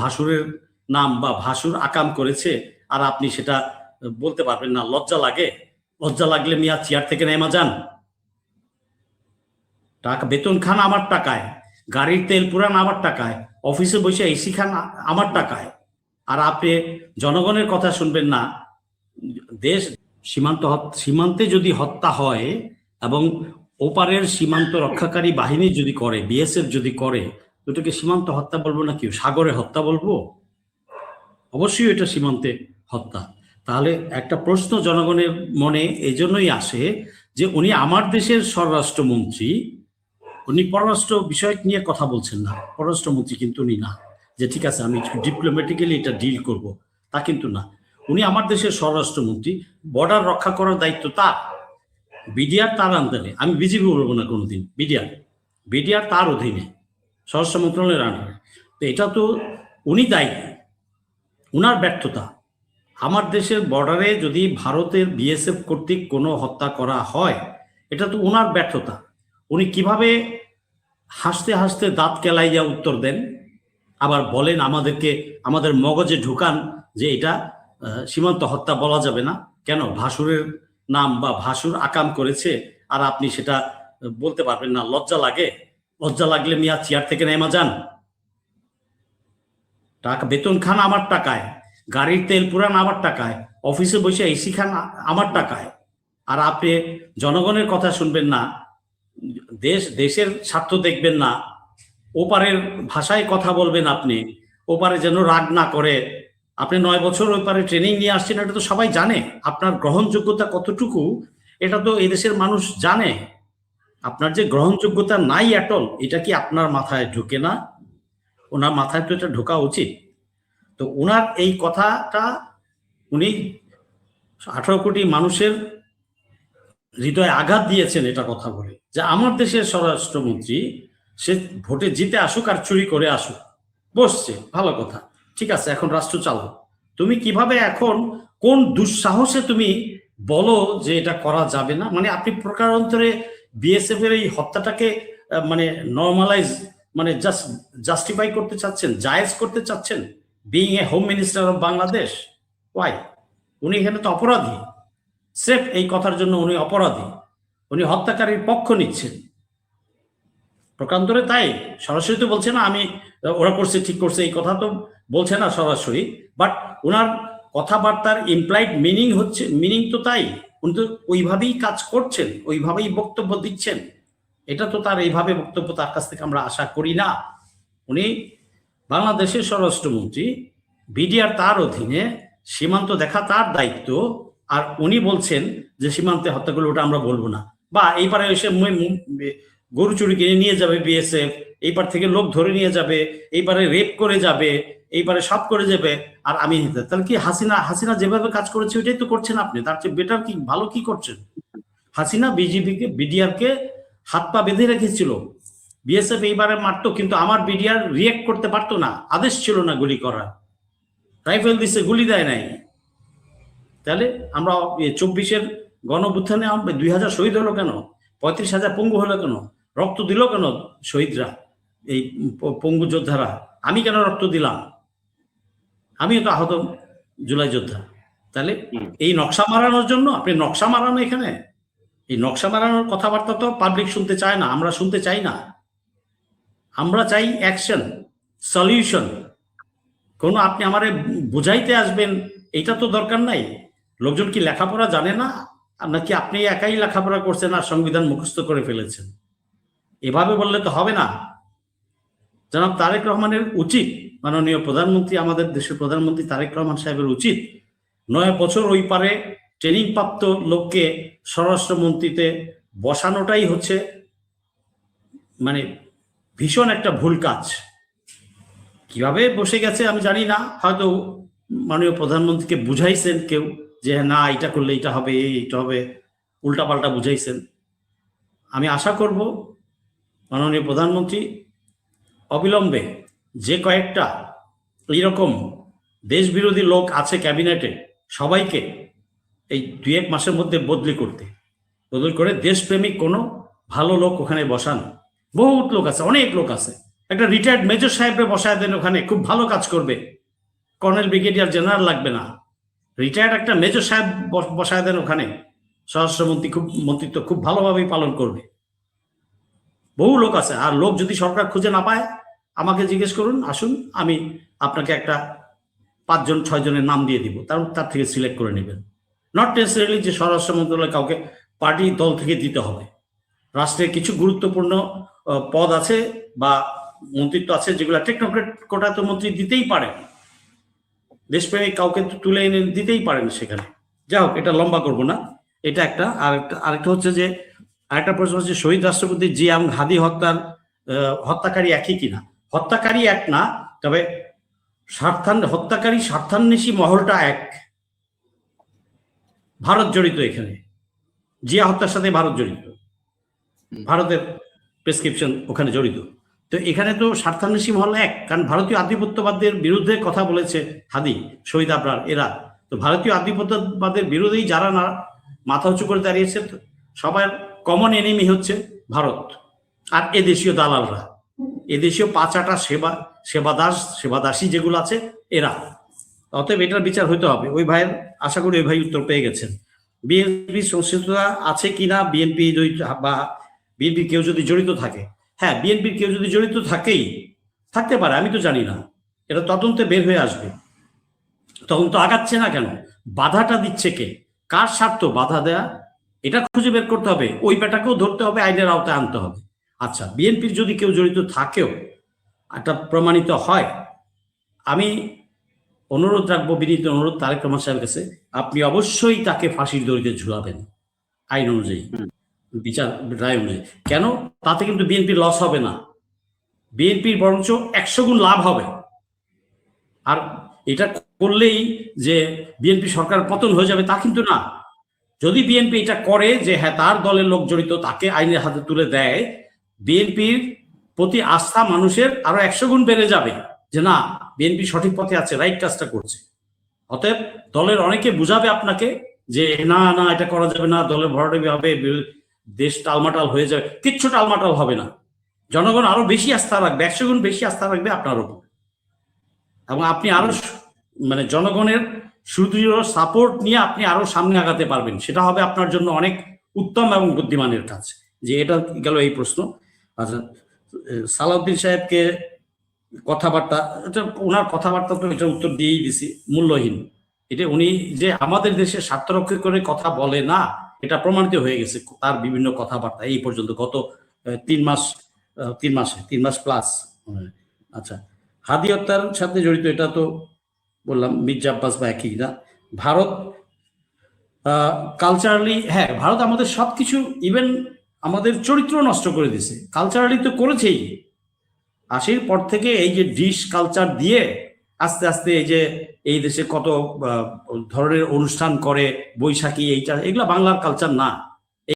ভাসুরের নাম বা ভাসুর আকাম করেছে আর আপনি সেটা বলতে পারবেন না? লজ্জা লাগে? লজ্জা লাগলে মিয়া চেয়ার থেকে নেমা যান। টাকা বেতন খান আমার টাকায়, গাড়ির তেল পুরান আমার টাকায়, অফিসে বসে এসি খান আমার টাকায়, আর আপনি জনগণের কথা শুনবেন না। দেশ সীমান্তে যদি হত্যা হয় এবং ওপারের সীমান্ত রক্ষাকারী বাহিনী যদি করে, বিএসএফ যদি করে, ওটাকে সীমান্ত হত্যা বলবো না, কি সাগরে হত্যা বলবো? অবশ্যই এটা সীমান্তে হত্যা। তাহলে একটা প্রশ্ন জনগণের মনে এই জন্যই আসে যে উনি আমার দেশের স্বরাষ্ট্রমন্ত্রী, উনি পররাষ্ট্র বিষয় নিয়ে কথা বলছেন না, পররাষ্ট্রমন্ত্রী কিন্তু উনি না, যে ঠিক আছে আমি ডিপ্লোম্যাটিক্যালি এটা ডিল করব, তা কিন্তু না। উনি আমার দেশের স্বরাষ্ট্রমন্ত্রী, বর্ডার রক্ষা করার দায়িত্ব তার, বিডিআর তার আন্ডারে, আমি বিজেপি বলবো না কোনোদিন, বিডিআর তার অধীনে, স্বরাষ্ট্র মন্ত্রণালয়ের আন্ডারে। তো এটা তো উনি দায়ী, উনার ব্যর্থতা। আমার দেশের বর্ডারে যদি ভারতের বিএসএফ কর্তৃক কোনো হত্যা করা হয়, এটা তো উনার ব্যর্থতা। উনি কিভাবে হাসতে হাসতে দাঁত কেলাইয়া উত্তর দেন, আবার বলেন আমাদেরকে, আমাদের মগজে ঢুকান যে এটা সীমান্ত হত্যা বলা যাবে না। কেন? ভাসুরের নাম বা ভাসুর আকাম করেছে আর আপনি সেটা বলতে পারবেন না? লজ্জা লাগে? লজ্জা লাগলে মিয়া চেয়ার থেকে নেমা যান। টাকা বেতন খান আমার টাকায়, গাড়ির তেল পুরান আমার টাকায়, অফিসে বসে এসি খান আমার টাকায়, আর আপনি জনগণের কথা শুনবেন না, দেশের স্বার্থ দেখবেন না, ওপারের ভাষায় কথা বলবেন আপনি, ওপারে যেন রাগ না করে। আপনি 9 বছর ওই পারে ট্রেনিং নিয়ে আসছেন, এটা তো সবাই জানে। আপনার গ্রহণযোগ্যতা কতটুকু এটা তো এই দেশের মানুষ জানে। আপনার যে গ্রহণযোগ্যতা নাই অ্যাটল, এটা কি আপনার মাথায় ঢোকে না? ওনার মাথায় তো এটা ঢোকা উচিত। তো ওনার এই কথাটা, উনি 18 কোটি মানুষের হৃদয়ে আঘাত দিয়েছেন এটা কথা বলে, যে আমার দেশের স্বরাষ্ট্রমন্ত্রী সে ভোটে জিতে আসুক আর চুরি করে আসুক, বসছে ভালো কথা, ঠিক আছে, এখন রাষ্ট্র চালাও। তুমি কিভাবে এখন কোন দুঃসাহসে তুমি বলো যে এটা করা যাবে না? মানে আপনি প্রকারান্তরে বিএসএফ এর এই হত্যাটাকে মানে নর্মালাইজ, মানে জাস্টিফাই করতে চাচ্ছেন, জায়েজ করতে চাচ্ছেন, being a home minister of Bangladesh. Why? উনি এখানে তো অপরাধী, সেফ এই কথার জন্য উনি অপরাধী, উনি হত্যাকারীর পক্ষ নিচ্ছেন প্রকান্তরে। তাই সরাসরি তো বলছে না আমি ওরা করছে ঠিক করছে, এই কথা তো বলছে না সরাসরি, বাট ওনার কথাবার্তার ইমপ্লাইড মিনিং হচ্ছে, মিনিং তো তাই, উনি তো ওইভাবেই কাজ করছেন, ওইভাবেই বক্তব্য দিচ্ছেন। এটা তো তার এইভাবে বক্তব্য তার কাছ থেকে আমরা আশা করি না। উনি বাংলাদেশের স্বরাষ্ট্রমন্ত্রী, বিডিআর তার অধীনে, সীমান্ত দেখা তার দায়িত্ব, আর উনি বলছেন যে সীমান্তে হত্যাগুলো ওটা আমরা বলবো না, বা এইবারে এসে গরু চুরি কিনে নিয়ে যাবে বিএসএফ, এইবার থেকে লোক ধরে নিয়ে যাবে, এইবারে রেপ করে যাবে, এইবারে সব করে যাবে, আর আমি তাহলে কি হাসিনা যেভাবে কাজ করেছে ওইটাই তো করছেন আপনি? তার চেয়ে বেটার কি, ভালো কি করছেন? হাসিনা বিজেপিকে, বিডিআর কে হাত পা বেঁধে রেখেছিল, বিএসএফ এইবারে মারতো, কিন্তু আমার বিডিআর রিয়েক্ট করতে পারতো না, আদেশ ছিল না গুলি করার, রাইফেল দিচ্ছে, গুলি দেয় নাই। তাহলে আমরা 24-এর গণঅভ্যুত্থানে 2000 শহীদ হলো কেন? 35,000 পঙ্গু হলো কেন? রক্ত দিল কেন শহীদরা, এই পঙ্গু যোদ্ধারা? আমি কেন রক্ত দিলাম? আমিও তো আহত জুলাই যোদ্ধা। তাহলে এই নকশা মারানোর জন্য আপনি নকশা মারানো, এখানে এই নকশা মারানোর কথাবার্তা তো পাবলিক শুনতে চায় না, আমরা শুনতে চাই না। আমরা চাই অ্যাকশন, সলিউশন। কোনো আপনি আমারে বুঝাইতে আসবেন এটা তো দরকার নাই। লোকজন কি লেখাপড়া জানে না, নাকি আপনি একাই লেখাপড়া করছেন আর সংবিধান মুখস্থ করে ফেলেছেন? এভাবে বললে তো হবে না। জনাব তারেক রহমানের উচিত, মাননীয় প্রধানমন্ত্রী, আমাদের দেশের প্রধানমন্ত্রী তারেক রহমান সাহেবের উচিত 9 বছর ওই পারে ট্রেনিং প্রাপ্ত লোককে স্বরাষ্ট্রমন্ত্রীতে বসানোটাই হচ্ছে মানে ভীষণ একটা ভুল কাজ। কিভাবে বসে গেছে আমি জানি না, হয়তো মাননীয় প্রধানমন্ত্রীকে বুঝাইছেন কেউ যে না এটা করলে এটা হবে, এটা হবে, উল্টাপাল্টা বুঝাইছেন। আমি আশা করব মাননীয় প্রধানমন্ত্রী অবিলম্বে যে কয়েকটা এইরকম দেশবিরোধী লোক আছে ক্যাবিনেটে, সবাইকে এই 2-1 মাসের মধ্যে বদলি করে দেশপ্রেমিক কোনো ভালো লোক ওখানে বসান। বহুত লোক আছে, অনেক লোক আছে, একটা রিটায়ার্ড মেজর সাহেবরে বসায় দেন ওখানে, খুব ভালো কাজ করবে, কর্নেল ব্রিগেডিয়ার জেনারেল লাগবে না, রিটায়ার্ড একটা মেজর সাহেব বসায় দেন ওখানে, স্বরাষ্ট্রমন্ত্রী মন্ত্রিত্ব খুব ভালোভাবেই পালন করবে। বহু লোক আছে, আর লোক যদি সরকার খুঁজে না পায় আমাকে জিজ্ঞেস করুন, আসুন আমি আপনাকে একটা 5 জন 6 জনের নাম দিয়ে দিব, তার থেকে সিলেক্ট করে নেবেন। নট নেসেসারিলি যে স্বরাষ্ট্র মন্ত্রণালয় কাউকে পার্টি দল থেকে দিতে হবে। রাষ্ট্রের কিছু গুরুত্বপূর্ণ পদ আছে বা মন্ত্রিত্ব আছে যেগুলো টেকনোক্রেট কোটায় তো মন্ত্রী দিতেই পারেন, দেশপ্রেমিক কাউকে তুলে এনে দিতেই পারেন সেখানে। যাই হোক, এটা লম্বা করবো না। এটা একটা। আরেকটা হচ্ছে যে আরেকটা প্রশ্ন হচ্ছে শহীদ রাষ্ট্রপতি জিয়া এবং হাদি হত্যাকারী একই কিনা। হত্যাকারী এক না, তবে হত্যাকারী স্বার্থান্বেষী মহলটা এক। ভারত জড়িত এখানে, জিয়া হত্যার সাথে ভারত জড়িত, ভারতের প্রেসক্রিপশন ওখানে জড়িত। তো এখানে তো স্বার্থান্বেষী মহল এক, কারণ ভারতীয় আধিপত্যবাদের বিরুদ্ধে কথা বলেছে হাদি, শহীদ আবরার, এরা তো ভারতীয় আধিপত্যবাদের বিরোধেই যারা না মাথা উঁচু করে দাঁড়িয়েছে, সবার কমন এনিমি হচ্ছে ভারত আর এদেশীয় দালালরা, এদেশীয় পাঁচাটা সেবাদাসী যেগুলো আছে এরা। অতএব এটার বিচার হইতে হবে। ওই ভাইয়ের আশা করি ওই ভাই উত্তর পেয়ে গেছেন। বিএনপি সংশ্লিষ্টতা আছে কিনা, বিএনপি বা বিএনপি কেউ যদি জড়িত থাকে, হ্যাঁ বিএনপির কেউ যদি জড়িত থাকতে পারে, আমি তো জানি না, এটা তদন্তে বের হয়ে আসবে। তদন্ত আগাচ্ছে না কেন, বাধাটা দিচ্ছে কে, কার স্বার্থ বাধা দেয়া, এটা খুঁজে বের করতে হবে। ওই বেটাকেও ধরতে হবে, আইনের আওতায় আনতে হবে। আচ্ছা, বিএনপির যদি কেউ জড়িত থাকেও, একটা প্রমাণিত হয়, আমি অনুরোধ রাখবো, বিনীত অনুরোধ তারেক রহমান সাহেবের কাছে, আপনি অবশ্যই তাকে ফাঁসির দড়িতে ঝুলাবেন আইন অনুযায়ী, বিচার রায় অনুযায়ী। কেন? তাতে কিন্তু বিএনপির লস হবে না, বিএনপির বরঞ্চ 100 গুণ লাভ হবে। আর এটা করলেই যে বিএনপি সরকার পতন হয়ে যাবে তা কিন্তু না। যদি বিএনপি এটা করে যে হ্যাঁ তার দলের লোক জড়িত, তাকে আইনের হাতে তুলে দেয়, বিএনপির প্রতি আস্থা মানুষের আরো 100 গুণ বেড়ে যাবে, যে না বিএনপি সঠিক পথে আছে, রাইট কাজটা করছে। অতএব দলের অনেকে বুঝাবে আপনাকে যে না না এটা করা যাবে না, দলের ভরাডুবি হবে, দেশ টালমাটাল হয়ে যাবে। কিচ্ছু টালমাটাল হবে না, জনগণ আরো বেশি আস্থা রাখবে, 100 গুণ বেশি আস্থা রাখবে আপনার উপর, এবং আপনি আরো মানে জনগণের সুদৃঢ় সাপোর্ট নিয়ে আপনি আরো সামনে আগাতে পারবেন। সেটা হবে আপনার জন্য অনেক উত্তম এবং বুদ্ধিমানের কাজ। যে এটা গেল এই প্রশ্ন। আচ্ছা, সালাউদ্দিন সাহেবকে কথাবার্তা, এটা ওনার কথাবার্তা তো এটা উত্তর দিয়েই দিছি, মূল্যহীন। এটা উনি যে আমাদের দেশের স্বার্থ রক্ষা করে কথা বলে না, এটা প্রমাণিত হয়ে গেছে তার বিভিন্ন কথাবার্তা এই পর্যন্ত, গত 3 মাস প্লাস। আচ্ছা, হাদি হত্যার সাথে জড়িত এটা তো বললাম, মির্জা আব্বাস বা একই না। ভারত কালচারালি, হ্যাঁ ভারত আমাদের সবকিছু, ইভেন আমাদের চরিত্র নষ্ট করে দিছে, কালচারালি তো করেছেই। 80-র পর থেকে এই যে ডিশ কালচার দিয়ে আস্তে আস্তে এই যে এই দেশে কত ধরনের অনুষ্ঠান করে, বৈশাখী, এইটা এগুলো বাংলার কালচার না।